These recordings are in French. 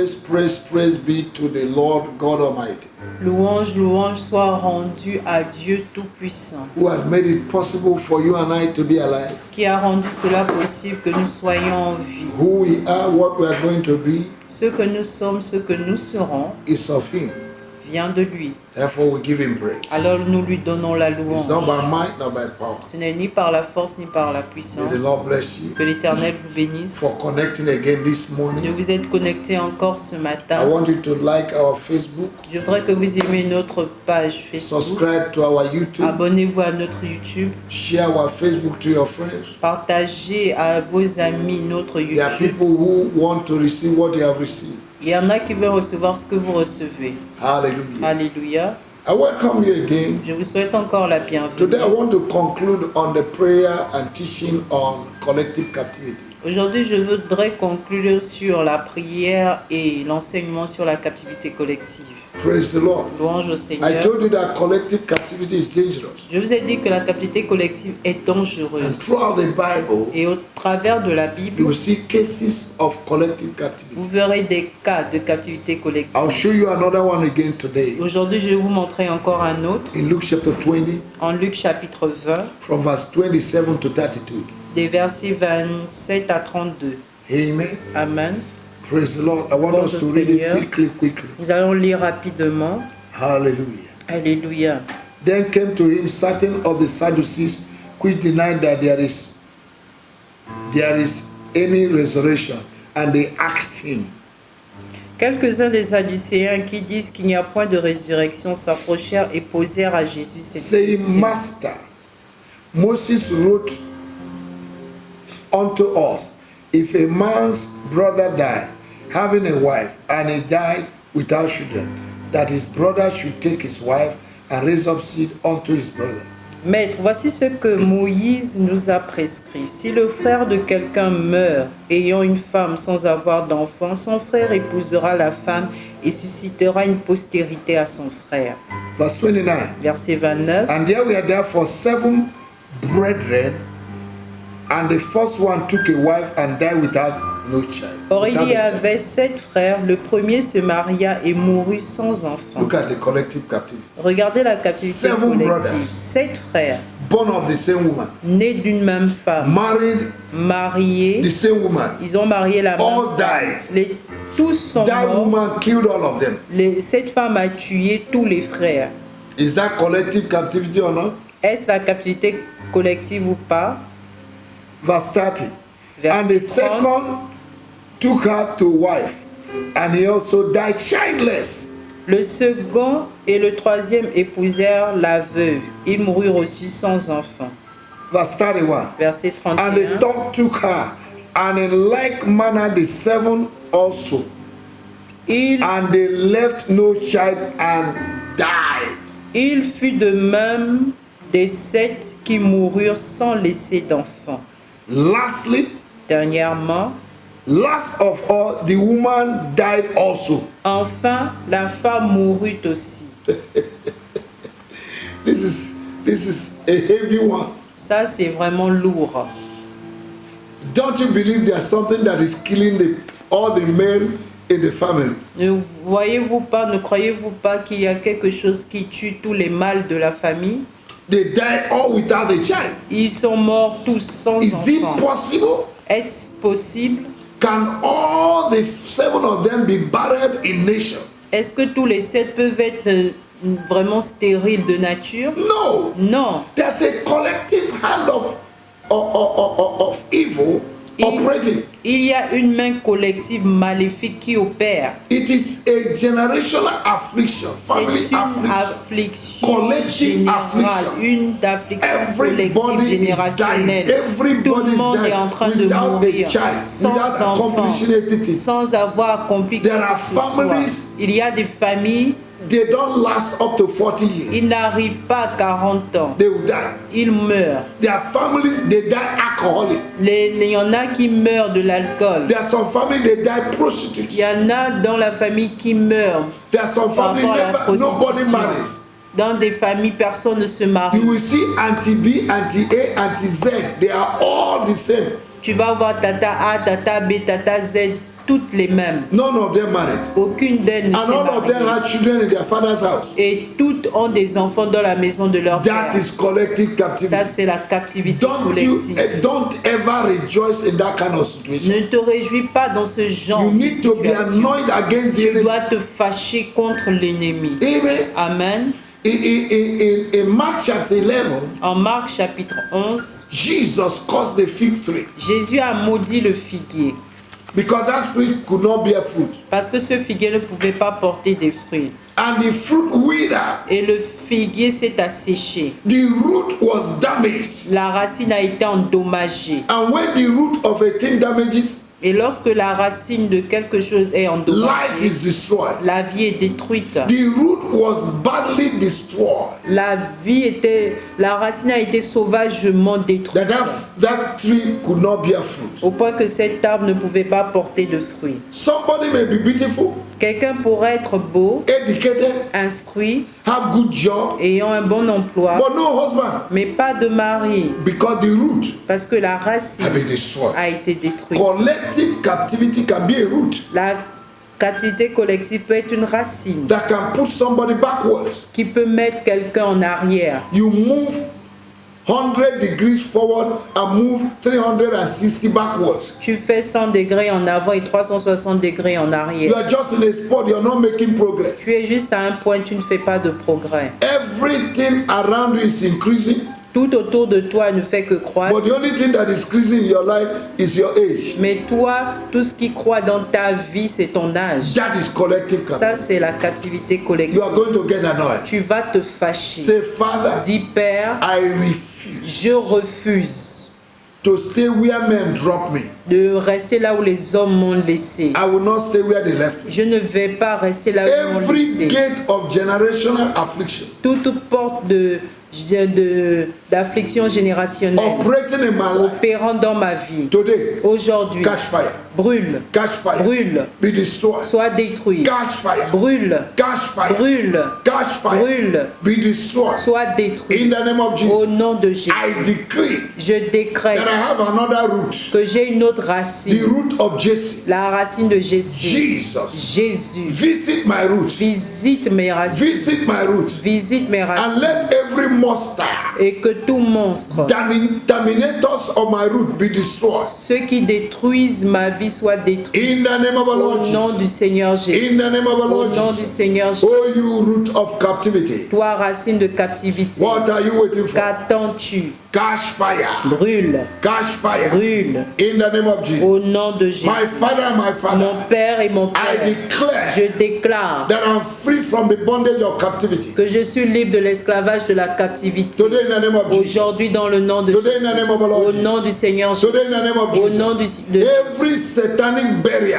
praise be to the Lord God Almighty, Louange, louange soit rendue à Dieu Tout-Puissant, who has made it possible for you and I to be alive. qui a rendu cela possible que nous soyons en vie. Who we are, what we are going to be, Ce que nous sommes, ce que nous serons, is of Him. vient de lui. Therefore, we give Him praise. Alors nous lui donnons la louange. It's not by might, not by power. Ce n'est ni par la force ni par la May puissance. the Lord bless you Que l'Éternel vous bénisse. for connecting again this De morning. vous être connectés encore ce I matin. want you to like our Facebook, Je voudrais que vous aimiez notre page Facebook. subscribe to our YouTube, Abonnez-vous à notre YouTube. share our Facebook to your friends. Partagez à vos amis notre There are YouTube. people who want to receive what you have received. Il y en a qui veulent recevoir ce que vous recevez. Hallelujah. Alléluia. I welcome you again. Je vous souhaite encore la bienvenue. Today I want to conclude on the prayer and teaching on collective captivity. Aujourd'hui, je voudrais conclure sur la prière et l'enseignement sur la captivité collective. Praise the Lord. Louange au I Seigneur. told you that collective captivity is dangerous. Je vous ai dit que la captivité collective est And dangereuse. throughout the Bible, Et au travers de la you Bible, will see cases of collective vous captivity. verrez des cas de captivité I'll collective. show you another one again today. Aujourd'hui, je vais vous montrer encore un autre In Luke chapter 20, en Luc chapitre 20, from verse 27 to 32. des versets 27 à 32. Amen. Amen. Praise the Lord. I want us to read it quickly. Nous allons lire rapidement. Hallelujah. Alléluia. Then came to him certain of the Sadducees, which denied that there is any resurrection, and they asked him, Quelques-uns des Sadducéens qui disent qu'il n'y a point de résurrection s'approchèrent et posèrent à Jésus cette saying, question. Master, Moses wrote unto us, if a man's brother die, having a wife, and he died without children, that his brother should take his wife and raise up seed unto his brother. Maître, voici ce que Moïse nous a prescrit. Si le frère de quelqu'un meurt, ayant une femme sans avoir d'enfant, son frère épousera la femme et suscitera une postérité à son frère. Verse 29. Verset 29. And there were therefore 7 brethren, and the first one took a wife and died without no child. Or, il Without y a child. avait 7 frères. Le premier se maria et mourut sans enfant. Look at the collective captivity. Regardez la captivité 7 collective. brothers. 7 frères, Born of the same woman, nés d'une même femme, married mariés. the same woman, Ils ont marié la même all femme. died. Tous sont That morts. woman killed all of them. Cette femme a tué tous les frères. Is that collective captivity or not? Est-ce la captivité collective ou pas? Verse 30. Verset And the 30. second took her to wife, and he also died childless. Le second et le troisième épousèrent la veuve. Ils moururent aussi sans enfant. Verse 31. Verset And the 31. third took her, and in like manner the 7 also. And they left no child and died. Il fut de même des 7 qui moururent sans laisser d'enfant. Lastly, Dernièrement, last of all, the woman died also. enfin, la femme mourut aussi. This is a heavy one. Ça, c'est vraiment lourd. Don't you believe there's something that is killing all the men in the family? Ne voyez-vous pas, ne croyez-vous pas qu'il y a quelque chose qui tue tous les mâles de la famille? They died all without a child. Ils sont morts tous sans Is it enfant. possible? Est-ce possible? Can all the 7 of them be buried in nature? Est-ce que tous les 7 peuvent être vraiment stériles de nature? No. Non. There's a collective hand of evil operating. Il y a une main collective maléfique qui opère. It is a generational affliction, family C'est une affliction. affliction Collective générale, affliction. une affliction collective Everybody is dying. générationnelle. Tout Everybody le monde is est en train dying de without a mourir child, sans without enfant, accomplishing anything. sans avoir accompli There quoi are que ce soit. families- Il y a des familles, They don't last up to 40 ils years. n'arrivent pas à 40 ans. They will die. Ils meurent. There are families, they die alcoholic. Il y en a qui meurent de l'alcool. There are some families, they die Il prostitutes. y en a dans la famille qui meurent There are some par families, rapport à la nobody prostitution. marries. Dans des familles, personne ne se marie. You will see Auntie B, Auntie A, Auntie Z. They are all the same. Tu vas voir tata A, tata B, tata Z. toutes les mêmes. None of them married. Aucune d'elles ne And s'est all of them mariée. had children in their father's house. Et toutes ont des enfants dans la maison de leur That père. is collective Ça, captivity. c'est la captivité collective. Don't ever rejoice in that kind of situation. Ne te réjouis pas dans ce genre You de need to be situation. annoyed against the Tu enemy. dois te fâcher contre l'ennemi. Amen. Amen. In Mark chapter 11, En Marc chapitre 11, Jesus caused the fig tree Jésus a maudit le figuier because that fig could not bear fruit. parce que ce figuier ne pouvait pas porter des fruits. And the fruit withered. Et le figuier s'est asséché. The root was damaged. La racine a été endommagée. And when the root of a thing damages, Et lorsque la racine de quelque chose est life endommagée, is destroyed. la vie est détruite. The root was badly destroyed. La racine a été sauvagement détruite. That tree could not bear fruit. Au point que cet arbre ne pouvait pas porter de fruits. Somebody may be beautiful, Quelqu'un pourrait être beau, educated, instruit, have good job, ayant un bon emploi, but no husband mais pas de mari, because the root parce que la racine have been destroyed. a été détruite. Collective captivity can be a root La captivité collective peut être une racine that can put somebody backwards. qui peut mettre quelqu'un en arrière. You move 100 degrees forward and move 360 backwards. Tu fais 100 degrés en avant et 360 degrés en You arrière. are just in a spot, you are not making progress. Tu es juste à un point, tu ne fais pas de progrès. Everything around you is increasing, Tout autour de toi ne fait que croître. but the only thing that is increasing in your life is your age. Mais toi, tout ce qui croît dans ta vie, c'est ton âge. That is collective Ça, captivity. c'est la captivité You collective. are going to get annoyed. Tu vas te fâcher. Say, Father, Dis, Père, I refuse je refuse to stay where men drop me. de rester là où les hommes m'ont laissé. I will not stay where they left me. Je ne vais pas rester là où ils m'ont Every laissé. gate of generational affliction Toute porte d'affliction générationnelle operating in my life opérant dans ma vie, today, aujourd'hui, catch fire, brûle, catch fire, brûle, be destroyed, sois détruit, catch fire, brûle, catch fire, brûle, catch fire, brûle, be destroyed. sois détruit. In the name of Au Jesus, nom de Jésus, I decree je décrète that I have another root, que j'ai une autre the racine, root of Jesse. la racine de Jésus. Jesus, Jésus, visit my root, visite mes racines, visit my root, visite mes and racines, let every monster, et que tout monstre, terminators of my root, be destroyed. ceux qui détruisent ma vie soient détruits. In the name of the Au Lord nom du Jesus. Seigneur Jésus. In the name of the Au Lord nom du Jesus. Seigneur Jésus. Oh, you root of captivity. Toi, racine de captivité, What are you waiting for? qu'attends-tu? Catch fire. Brûle, Catch fire. brûle, In the name of Jesus. au nom de Jésus. My Father, my Father, Mon Père et mon I Père, declare je déclare that I'm free from the bondage of captivity. que je suis libre de l'esclavage de la captivité. Today in the name of Jesus. Aujourd'hui, dans le nom de Today in Jésus. the name of the Lord Au Jesus. nom du Seigneur Jésus. Today in the name of Au nom Jesus. de Every satanic barrier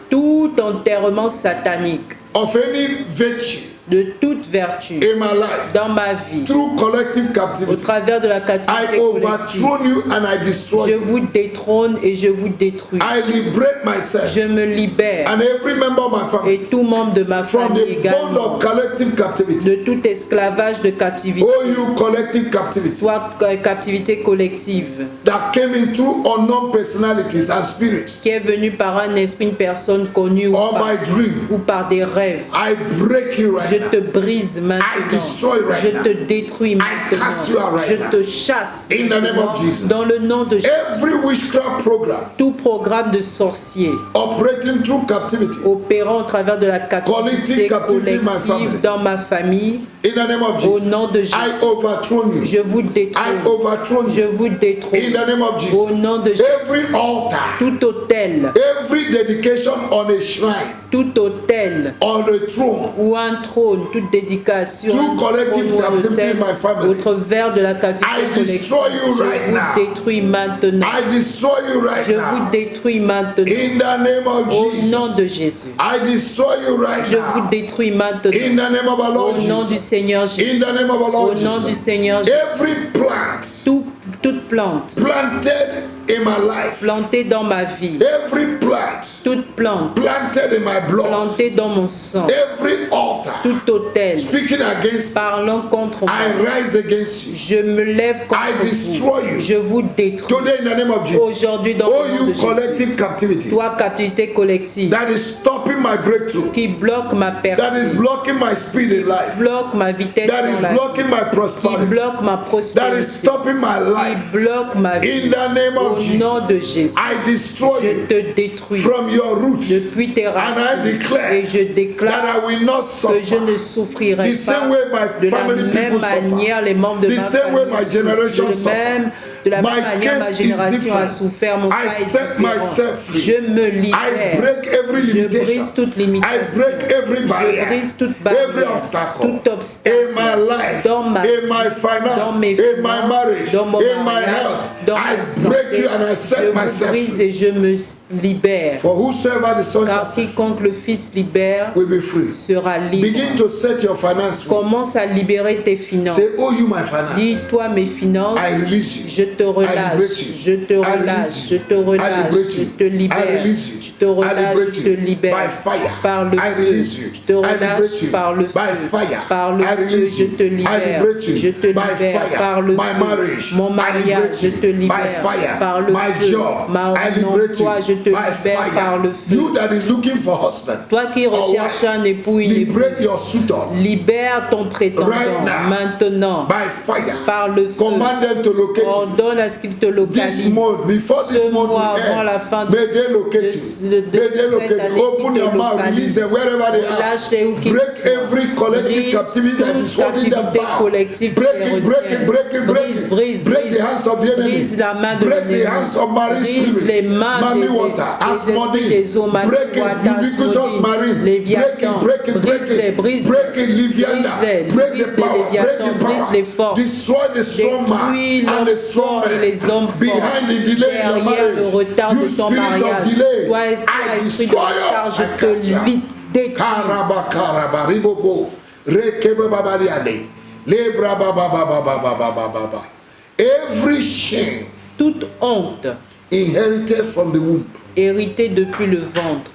tout enterrement satanique, of any virtue de toute vertu in my life dans ma vie, through collective au captivity, travers de la I captivité collective, overthrow you and I destroy je you. vous détrône et je vous détruis. I liberate myself Je me libère and every member of my family et tout membre de ma from famille the bond également of collective captivity. de tout esclavage de captivité, Oh, you collective captivity soit captivité collective, that came in through unknown personalities and spirits qui est venue par un esprit, une personne connue or by dream. ou par des rêves. I break you Je right te now. brise I maintenant. destroy right Je now. te détruis cast you out maintenant. right Je now. te chasse In the name of maintenant. Jesus. Dans le nom de Jésus. Every witchcraft program Tout programme de sorcier operating through captivity opérant au travers de la captivité Captivity in my family. collective dans ma famille, in the name of au Jesus. nom de Jésus, I overthrow you. je vous I détruis. overthrow Je you. vous détruis. In the name of Au Jesus. nom de Jésus. Every altar, Tout autel, every dedication on a shrine, tout autel on a throne, ou un trône, toute dédication, Through collective ou un captivity autel, in my family. au travers de la captivité I collective, destroy you je right vous now. détruis maintenant. I destroy you right Je now. vous détruis maintenant. In the name of Au Jesus. nom de Jésus. I destroy you right Je vous now. détruis maintenant. In the name of our Au Lord nom du Jesus. Seigneur In Jésus. the name of our Au Lord nom du Jesus. Seigneur Jésus. Every plant Toute plante planted in my life, plantée dans ma vie, every plant toute plante planted in my blood, plantée dans mon sang, every altar tout autel speaking against, parlant contre I moi, rise against you. je me lève I contre destroy vous, you. je vous détruis. Today in the name of Jesus. Aujourd'hui dans Oh, le nom de you Jésus, collective captivity toi captivité collective that is stopping my breakthrough, qui bloque ma that is percée, blocking my speed in life, bloque ma vitesse that dans is la vie, blocking my qui prosperity, bloque ma that is prospérité, stopping my qui life. bloque ma vie. In the name Au of nom de Jesus, Jésus, I destroy je you te détruis from your roots, depuis tes and I racines declare et je déclare that I will not que je suffer ne souffrirai the same pas way my de la family même people suffer. manière les membres de The ma same way my famille generation souffrent. De la My même manière ma case is génération a different. souffert, mon I cas est set différent. myself free. Je me I libère. break every Je limitation. brise toute I limitation. break every Je barrier, brise toute every barrière, obstacle tout obstacle in my life, dans ma in my dans finance, mes in my finances, marriage, dans mon in my mariage, health. dans I ma break santé. you and I Je set vous myself brise free. et je me libère. For whosoever the Son Car shall set quiconque le Fils libère will be free. sera libre. Begin to set your finance free. Commence à libérer tes finances. Say, oh, you my finance. Dis-toi mes finances, I release you. je te I liberate relâche, you. je te I relâche, release je you. te relâche, I liberate je you. te I libère, release you. je te relâche, I liberate je te you. libère By fire. par le I feu, release you. je te I relâche liberate you. par le By feu, fire. par le I feu, release je you. te I libère, liberate you. je te By libère fire. par le My feu, marriage. mon I mariage, liberate je you. te By libère fire. par le My feu, job. mon I liberate emploi, you. je te By libère par le fire. feu. You that is looking for husband. Toi qui or recherches wife, un époux, une liberate épouse, your suitor. libère ton prétendant Right now. maintenant By fire. par le feu. Command them to locate you. Ordonne à ce qu'il te This localise. month, before Ce this month mois will avant la end, fin may they locate you. May they cette locate année you. Open qui your te mouth, release localise. them wherever they are. Relâche-les où qu'ils Break soient. every collective Brise captivity that is toute holding them captivité bound. collective Break qui les it, break it, retient. break it, break Brise, it. brise, Break brise. the hands of the enemy. Brise la main de Break the l'ennemi. hands of marine Brise spirits. les mains Mami des water, esprits Asmodee. des eaux, Mami Break it, water, ubiquitous Asmodee. marine. Léviathan. Break it, break Brise-les, it. brise-les. Break it, Livianda. Brise-les, Break brise the les power, break Léviathans, the brise les power. forces. Destroy the strong man Détruis and the l'homme strong fort et man. les hommes forts. Behind the delay in your Derrière le marriage. retard You de ton spirit of mariage. delay. Toi, I esprit de destroy retard, je you. te Akasha. détruis. Karaba karaba riboko rekebe babaliane lebra baba baba baba baba baba. Every shame Toute honte inherited from the womb héritée depuis le ventre,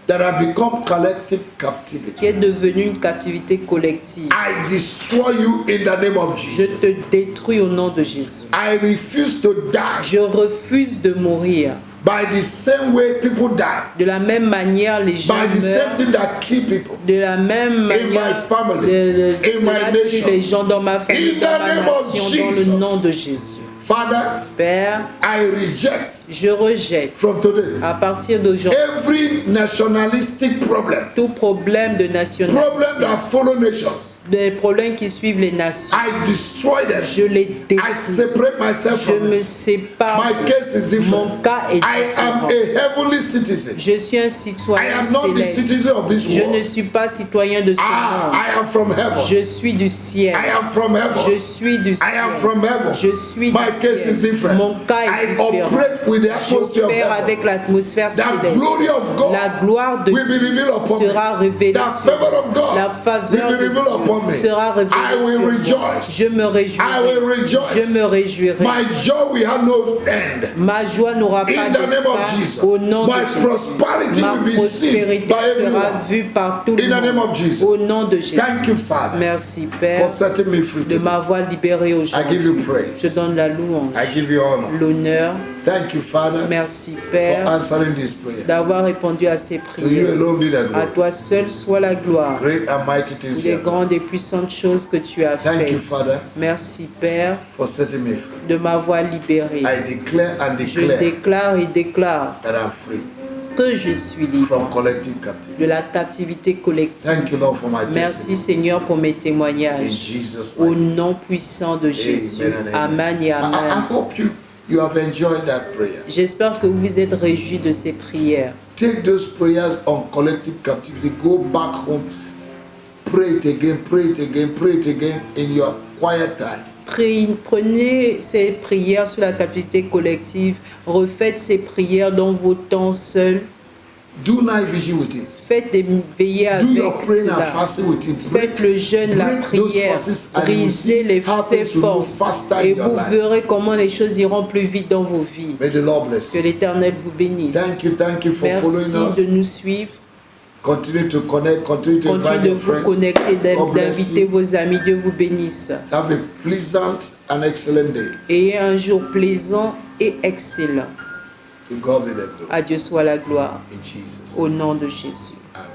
that have become collective qui captivity, est devenue une captivité collective. I destroy you in the name of Je Jesus. te détruis au nom de Jésus. I refuse to die Je refuse de mourir. by the same way people die, De la même manière, les gens by the same meurent. thing that kill people. De la même my manière, family, in cela my tue nation, les gens dans ma famille, in dans the ma name of nation, dans le Jesus. nom de Jésus. Father, Père, I reject je rejette from today à partir d'aujourd'hui every nationalistic problem, tout problème de problem nationalité, that follow nations. des problèmes qui suivent les nations. I destroy them. Je les I détruis. separate myself Je from me them. sépare. My case is different. Mon cas est I am différent. a heavenly citizen. Je suis un I citoyen am not the céleste. citizen of this Je ne world. suis pas citoyen de ce monde. I am from heaven. Je suis du ciel. I am from Je heaven. suis du I ciel. am from heaven. Je suis du My case is ciel. different. Mon cas est I différent. operate with the atmosphere of J'opère heaven. avec l'atmosphère The céleste. glory of God La gloire de will be revealed upon Dieu sera me. révélée The sur favor moi. of God La faveur will be de revealed upon me. Dieu sera révélée I will sur moi. rejoice. Je me réjouirai. I will rejoice. Je me réjouirai. My joy will have no end. Ma joie n'aura pas In de the name of fin Jesus. au nom de My Jésus. prosperity Ma will be seen prospérité by sera everyone. vue par tout le In the name monde. of Jesus. Au nom de Jésus. Thank you, Father, Merci for Père setting me free de today. m'avoir libéré I aujourd'hui. give you praise. Je donne la louange, I give you honor. l'honneur. Thank you, Father, Merci for Père answering this prayer. d'avoir répondu à ces To you prières. alone be the À glory. toi seul soit la gloire. Great and mighty things Les you have done. grandes et puissantes choses que tu as Thank you, faites. Father, Merci Père for setting me free. de m'avoir libéré. I declare and Je declare déclare et déclare that I'm free que je suis libre from collective captivity. de la captivité collective. Thank you, Lord, for my Merci testimony. Seigneur pour mes In témoignages. Jesus' Au name. nom puissant de Jésus. Amen and amen. Amen et I amen. hope you have enjoyed that prayer. J'espère que vous êtes réjouis de ces prières. Take those prayers on collective captivity. Go back home. Pray it again, pray it again, pray it again in your quiet time. Prenez ces prières sur la captivité collective. Refaites ces prières dans vos temps seuls. Do night vigil with it. Faites des veillées Do your avec praying and cela. fasting with it. Faites le jeûne, la break those prière, forces and you will brisez see ces how things will move forces faster et in your vous life. verrez comment les choses iront plus vite dans vos vies. May the Lord bless Que you. l'Éternel vous bénisse. Thank you for Merci following us. de nous suivre. Continue to connect, continue to invite Continuez de your vous friends. connecter, God bless d'inviter you. vos amis. Dieu vous bénisse. Have a pleasant and excellent day. Ayez un jour plaisant et excellent. To God be the glory. À Dieu soit la gloire. In Jesus. Au nom de Jésus. Amen.